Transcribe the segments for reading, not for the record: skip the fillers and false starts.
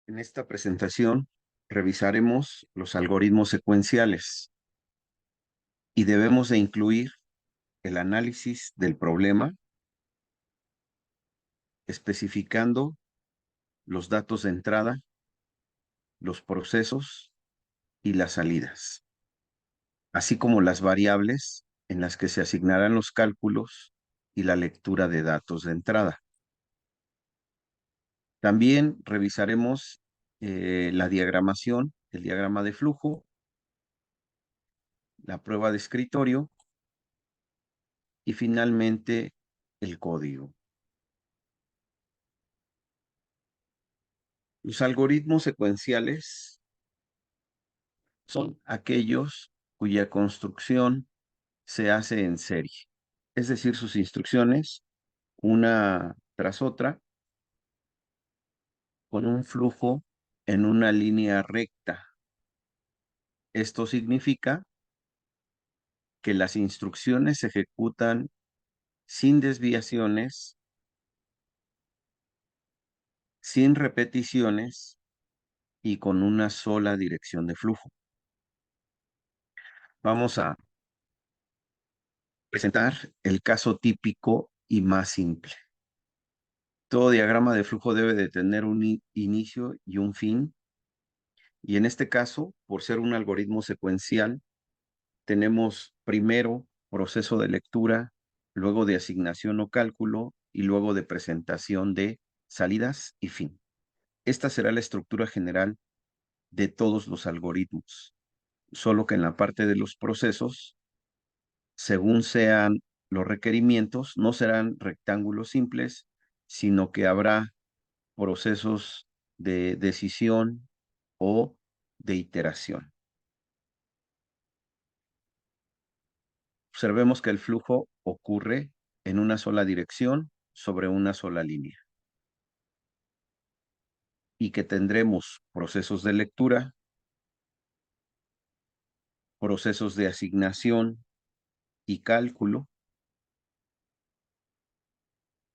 En esta presentación revisaremos los algoritmos secuenciales y debemos de incluir el análisis del problema, especificando los datos de entrada, los procesos y las salidas, así como las variables en las que se asignarán los cálculos y la lectura de datos de entrada. También revisaremos la diagramación, el diagrama de flujo, la prueba de escritorio y finalmente el código. Los algoritmos secuenciales son aquellos cuya construcción se hace en serie, es decir, sus instrucciones, una tras otra, con un flujo en una línea recta. Esto significa que las instrucciones se ejecutan sin desviaciones, sin repeticiones y con una sola dirección de flujo. Vamos a presentar el caso típico y más simple. Todo diagrama de flujo debe de tener un inicio y un fin. Y en este caso, por ser un algoritmo secuencial, tenemos primero proceso de lectura, luego de asignación o cálculo y luego de presentación de salidas y fin. Esta será la estructura general de todos los algoritmos, solo que en la parte de los procesos, según sean los requerimientos, no serán rectángulos simples, sino que habrá procesos de decisión o de iteración. Observemos que el flujo ocurre en una sola dirección sobre una sola línea y que tendremos procesos de lectura, procesos de asignación y cálculo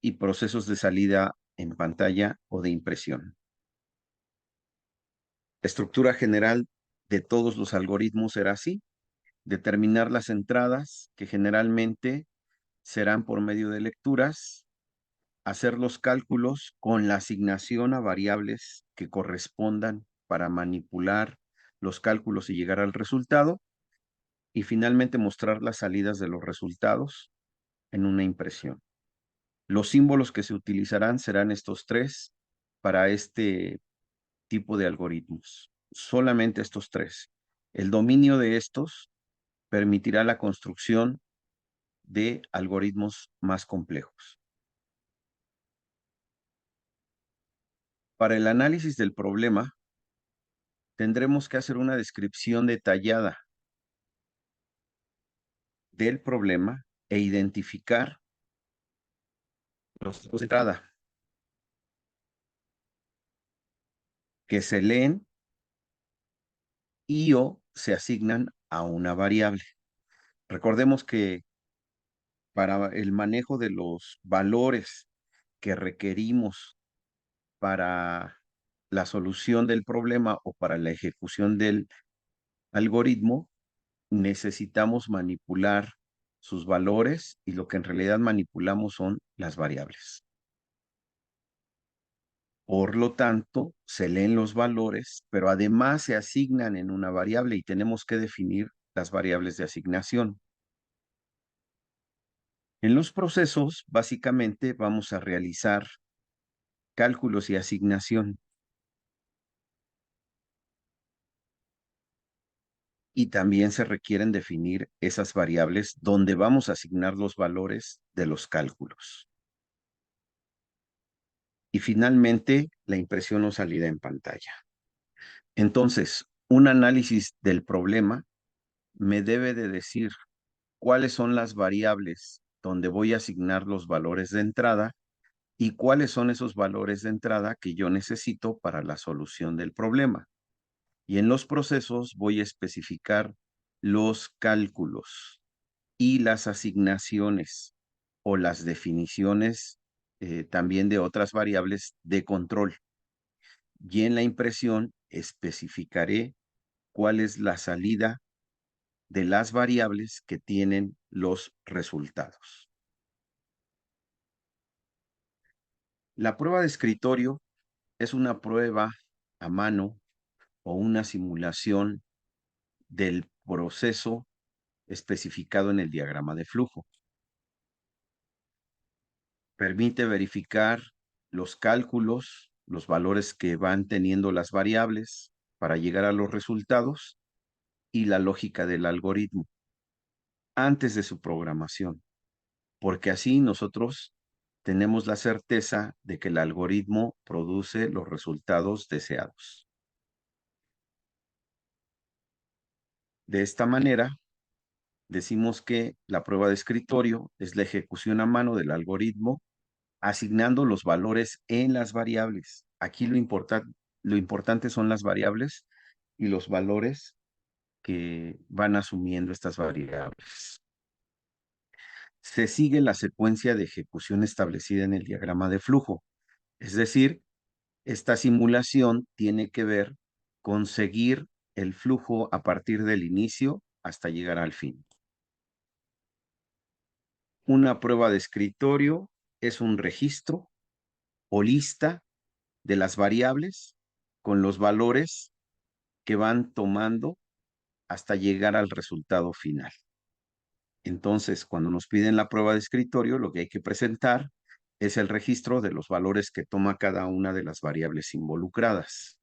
y procesos de salida en pantalla o de impresión. La estructura general de todos los algoritmos será así: determinar las entradas, que generalmente serán por medio de lecturas, hacer los cálculos con la asignación a variables que correspondan para manipular los cálculos y llegar al resultado, y finalmente mostrar las salidas de los resultados en una impresión. Los símbolos que se utilizarán serán estos tres para este tipo de algoritmos. Solamente estos tres. El dominio de estos permitirá la construcción de algoritmos más complejos. Para el análisis del problema, tendremos que hacer una descripción detallada del problema e identificar los tipos de entrada que se leen y o se asignan a una variable. Recordemos que para el manejo de los valores que requerimos para la solución del problema o para la ejecución del algoritmo, necesitamos manipular sus valores, y lo que en realidad manipulamos son las variables. Por lo tanto, se leen los valores, pero además se asignan en una variable y tenemos que definir las variables de asignación. En los procesos, básicamente, vamos a realizar cálculos y asignación. Y también se requieren definir esas variables donde vamos a asignar los valores de los cálculos. Y finalmente, la impresión o salida en pantalla. Entonces, un análisis del problema me debe de decir cuáles son las variables donde voy a asignar los valores de entrada y cuáles son esos valores de entrada que yo necesito para la solución del problema. Y en los procesos voy a especificar los cálculos y las asignaciones o las definiciones también de otras variables de control. y en la impresión especificaré cuál es la salida de las variables que tienen los resultados. La prueba de escritorio es una prueba a mano o una simulación del proceso especificado en el diagrama de flujo. Permite verificar los cálculos, los valores que van teniendo las variables para llegar a los resultados y la lógica del algoritmo antes de su programación, porque así nosotros tenemos la certeza de que el algoritmo produce los resultados deseados. De esta manera, decimos que la prueba de escritorio es la ejecución a mano del algoritmo asignando los valores en las variables. Aquí lo importante son las variables y los valores que van asumiendo estas variables. Se sigue la secuencia de ejecución establecida en el diagrama de flujo. Es decir, esta simulación tiene que ver con seguir el flujo a partir del inicio hasta llegar al fin. Una prueba de escritorio es un registro o lista de las variables con los valores que van tomando hasta llegar al resultado final. Entonces, cuando nos piden la prueba de escritorio, lo que hay que presentar es el registro de los valores que toma cada una de las variables involucradas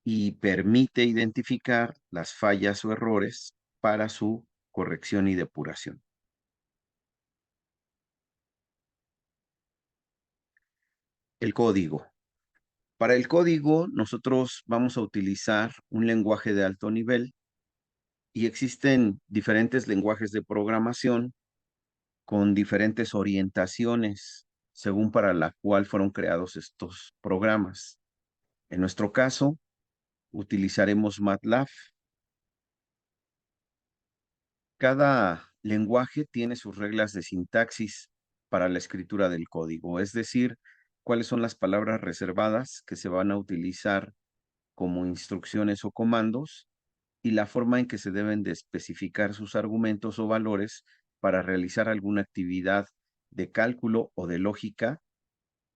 y permite identificar las fallas o errores para su corrección y depuración. El código. Para el código, nosotros vamos a utilizar un lenguaje de alto nivel y existen diferentes lenguajes de programación con diferentes orientaciones según para la cual fueron creados estos programas. En nuestro caso, utilizaremos MATLAB. Cada lenguaje tiene sus reglas de sintaxis para la escritura del código, es decir, cuáles son las palabras reservadas que se van a utilizar como instrucciones o comandos y la forma en que se deben de especificar sus argumentos o valores para realizar alguna actividad de cálculo o de lógica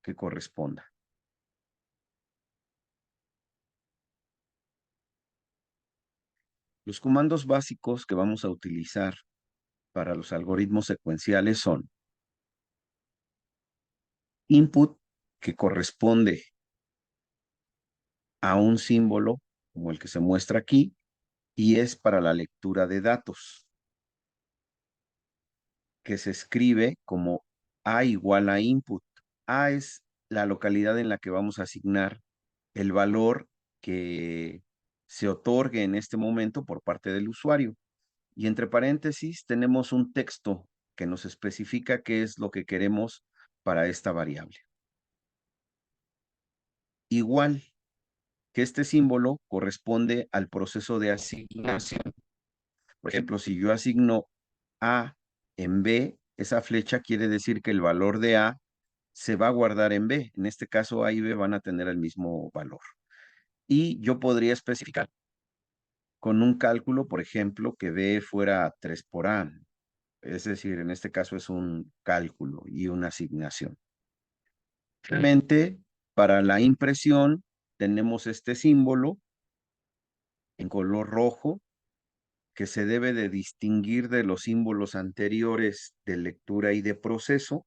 que corresponda. Los comandos básicos que vamos a utilizar para los algoritmos secuenciales son input, que corresponde a un símbolo como el que se muestra aquí, y es para la lectura de datos, que se escribe como A igual a input. A es la localidad en la que vamos a asignar el valor que se otorgue en este momento por parte del usuario. Y entre paréntesis tenemos un texto que nos especifica qué es lo que queremos para esta variable. Igual que este símbolo corresponde al proceso de asignación. Por ejemplo, si yo asigno A en B, esa flecha quiere decir que el valor de A se va a guardar en B. En este caso, A y B van a tener el mismo valor. Y yo podría especificar con un cálculo, por ejemplo, que B fuera 3 por A. Es decir, en este caso es un cálculo y una asignación. Finalmente, para la impresión, tenemos este símbolo en color rojo que se debe de distinguir de los símbolos anteriores de lectura y de proceso,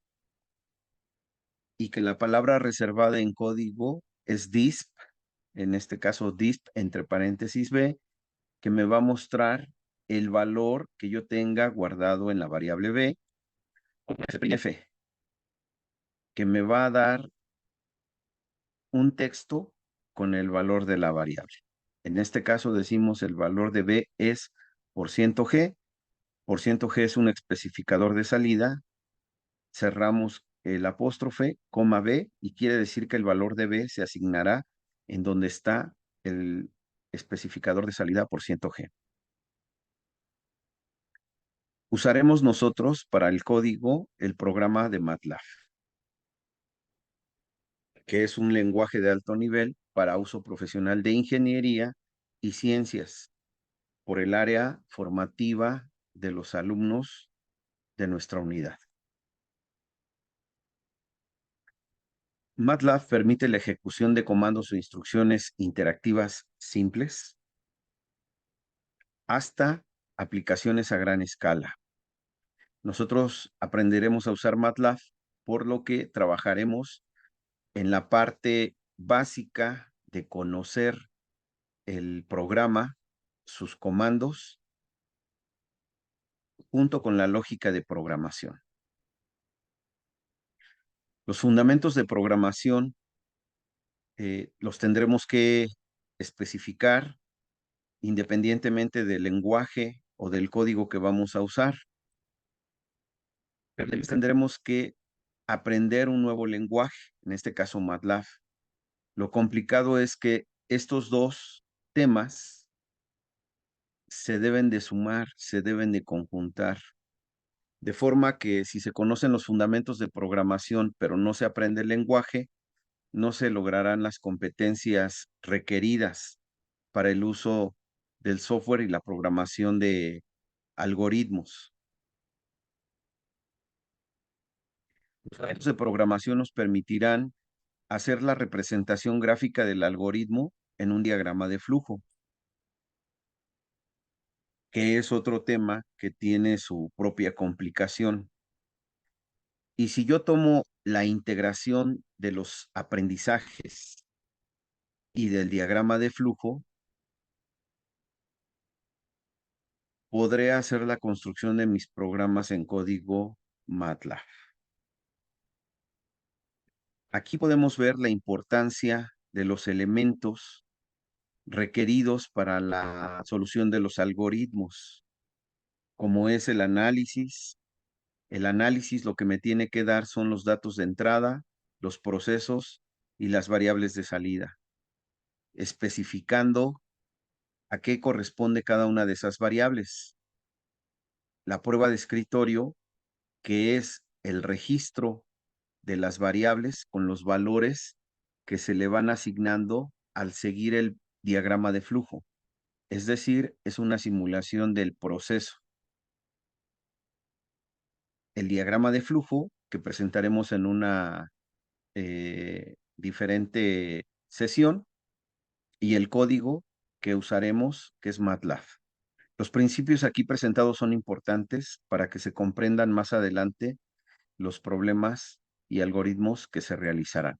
y que la palabra reservada en código es DISP, en este caso DISP entre paréntesis B, que me va a mostrar el valor que yo tenga guardado en la variable B, F, que me va a dar un texto con el valor de la variable. En este caso decimos el valor de B es %G. %G es un especificador de salida. Cerramos el apóstrofe, coma B, y quiere decir que el valor de B se asignará en donde está el especificador de salida %G. Usaremos nosotros para el código el programa de MATLAB. que es un lenguaje de alto nivel para uso profesional de ingeniería y ciencias por el área formativa de los alumnos de nuestra unidad. MATLAB permite la ejecución de comandos o instrucciones interactivas simples hasta aplicaciones a gran escala. Nosotros aprenderemos a usar MATLAB, por lo que trabajaremos en la parte básica de conocer el programa, sus comandos, junto con la lógica de programación. Los fundamentos de programación los tendremos que especificar independientemente del lenguaje o del código que vamos a usar. Pero tendremos que aprender un nuevo lenguaje, en este caso MATLAB. Lo complicado es que estos dos temas se deben de sumar, se deben de conjuntar, de forma que si se conocen los fundamentos de programación, pero no se aprende el lenguaje, no se lograrán las competencias requeridas para el uso del software y la programación de algoritmos. Los fundamentos de programación nos permitirán hacer la representación gráfica del algoritmo en un diagrama de flujo, que es otro tema que tiene su propia complicación. Y si yo tomo la integración de los aprendizajes y del diagrama de flujo, podré hacer la construcción de mis programas en código MATLAB. Aquí podemos ver la importancia de los elementos requeridos para la solución de los algoritmos, como es el análisis. El análisis lo que me tiene que dar son los datos de entrada, los procesos y las variables de salida, especificando a qué corresponde cada una de esas variables. La prueba de escritorio, que es el registro de las variables con los valores que se le van asignando al seguir el diagrama de flujo. Es decir, es una simulación del proceso. El diagrama de flujo que presentaremos en una diferente sesión y el código que usaremos, que es MATLAB. Los principios aquí presentados son importantes para que se comprendan más adelante los problemas y algoritmos que se realizarán.